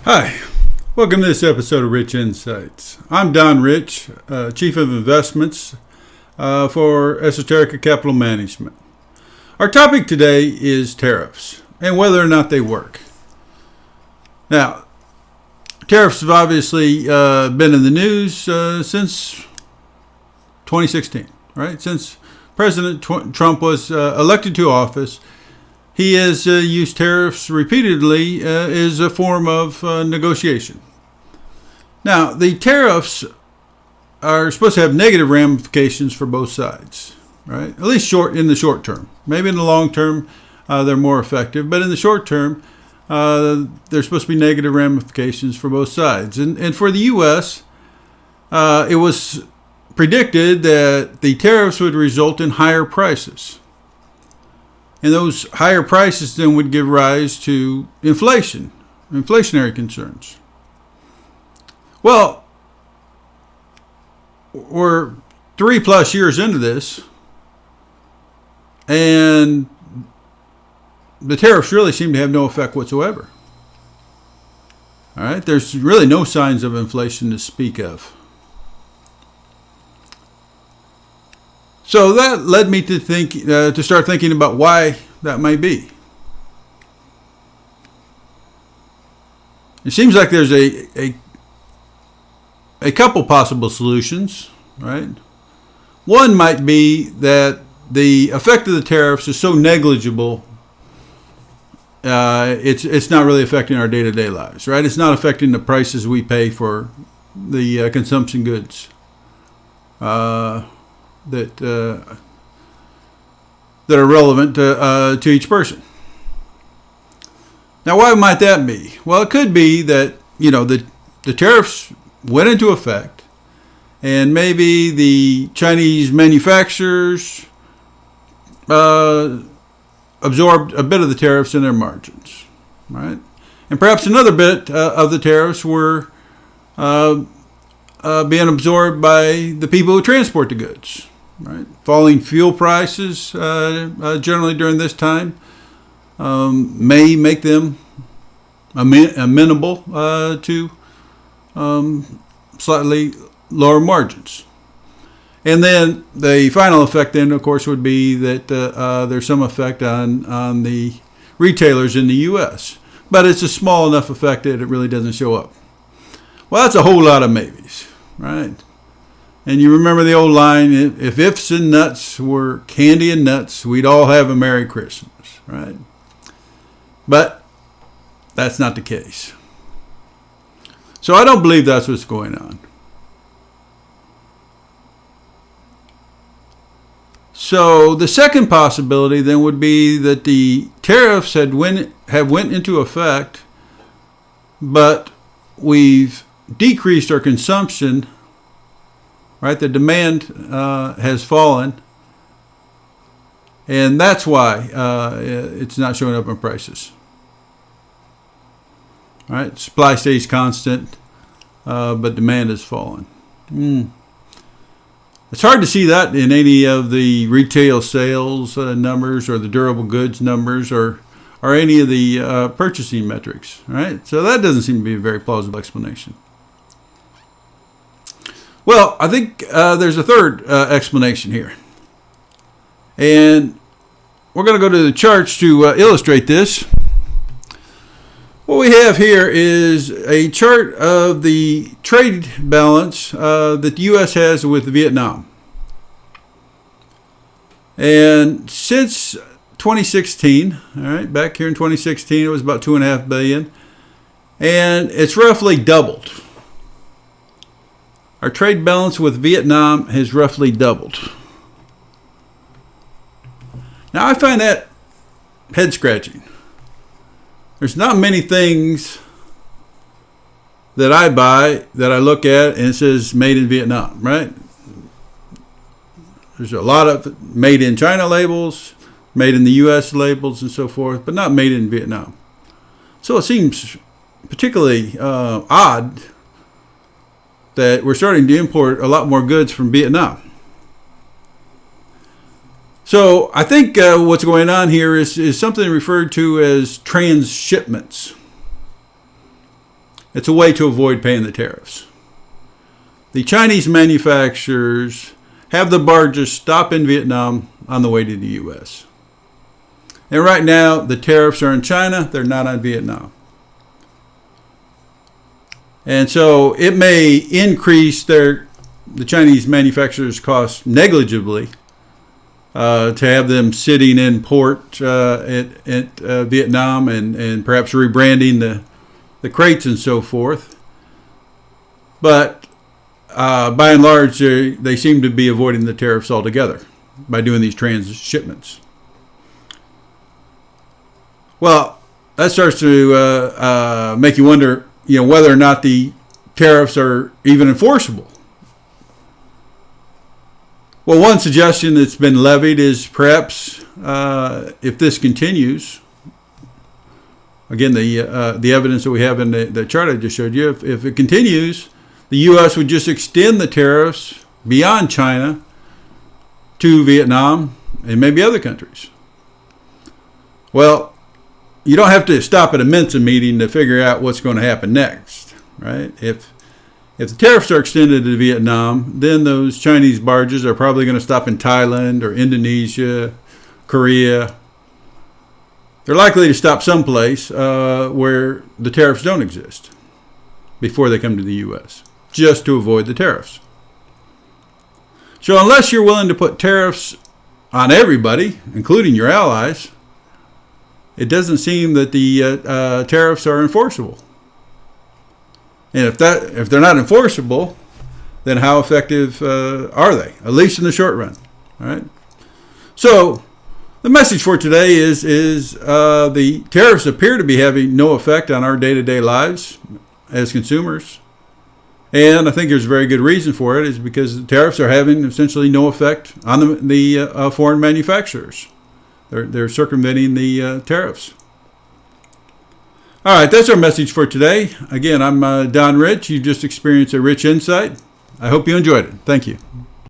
Hi, welcome to this episode of Rich Insights. I'm Don Rich, Chief of Investments for Esoterica Capital Management. Our topic today is tariffs and whether or not they work. Now, tariffs have obviously been in the news since 2016, right? Since President Trump was elected to office, he has used tariffs repeatedly as a form of negotiation. Now, the tariffs are supposed to have negative ramifications for both sides, right? At least in the short term. Maybe in the long term, they're more effective. But in the short term, there's supposed to be negative ramifications for both sides. And for the U.S., it was predicted that the tariffs would result in higher prices. And those higher prices then would give rise to inflationary concerns. Well, we're 3+ years into this, and the tariffs really seem to have no effect whatsoever. All right, there's really no signs of inflation to speak of. So that led me to start thinking about why that might be. It seems like there's a couple possible solutions, right? One might be that the effect of the tariffs is so negligible, it's not really affecting our day-to-day lives, right? It's not affecting the prices we pay for the consumption goods. That are relevant to each person. Now, why might that be? Well, it could be that the tariffs went into effect, and maybe the Chinese manufacturers absorbed a bit of the tariffs in their margins, right? And perhaps another bit of the tariffs were being absorbed by the people who transport the goods. Right, falling fuel prices generally during this time may make them amenable to slightly lower margins. And then the final effect then, of course, would be that there's some effect on the retailers in the U.S. But it's a small enough effect that it really doesn't show up. Well, that's a whole lot of maybes, right? And you remember the old line, if ifs and nuts were candy and nuts, we'd all have a Merry Christmas, right? But that's not the case. So I don't believe that's what's going on. So the second possibility then would be that the tariffs have went into effect, but we've decreased our consumption. Right, the demand has fallen, and that's why it's not showing up in prices. Right, supply stays constant, but demand has fallen. It's hard to see that in any of the retail sales numbers or the durable goods numbers or any of the purchasing metrics. Right, so that doesn't seem to be a very plausible explanation. Well, I think there's a third explanation here. And we're going to go to the charts to illustrate this. What we have here is a chart of the trade balance that the U.S. has with Vietnam. And since 2016, all right, back here in 2016, it was about $2.5 billion. And it's roughly doubled. Our trade balance with Vietnam has roughly doubled. Now, I find that head-scratching. There's not many things that I buy that I look at and it says made in Vietnam, right? There's a lot of made in China labels, made in the U.S. labels and so forth, but not made in Vietnam. So it seems particularly odd that we're starting to import a lot more goods from Vietnam. So I think what's going on here is something referred to as transshipments. It's a way to avoid paying the tariffs. The Chinese manufacturers have the barges stop in Vietnam on the way to the U.S. And right now, the tariffs are in China. They're not on Vietnam. And so it may increase the Chinese manufacturers' costs negligibly to have them sitting in port at Vietnam and perhaps rebranding the crates and so forth. But by and large, they seem to be avoiding the tariffs altogether by doing these transshipments. Well, that starts to make you wonder, whether or not the tariffs are even enforceable. Well, one suggestion that's been levied is perhaps if this continues, again, the evidence that we have in the chart I just showed you, if it continues, the U.S. would just extend the tariffs beyond China to Vietnam and maybe other countries. Well, you don't have to stop at a Mensa meeting to figure out what's going to happen next, right? If the tariffs are extended to Vietnam, then those Chinese barges are probably going to stop in Thailand or Indonesia, Korea. They're likely to stop someplace where the tariffs don't exist before they come to the U.S., just to avoid the tariffs. So unless you're willing to put tariffs on everybody, including your allies, it doesn't seem that the tariffs are enforceable. And if they're not enforceable, then how effective are they? At least in the short run. All right. So the message for today is the tariffs appear to be having no effect on our day-to-day lives as consumers. And I think there's a very good reason for it, is because the tariffs are having essentially no effect on the foreign manufacturers. They're circumventing the tariffs. All right, that's our message for today. Again, I'm Don Rich. You just experienced a rich insight. I hope you enjoyed it. Thank you.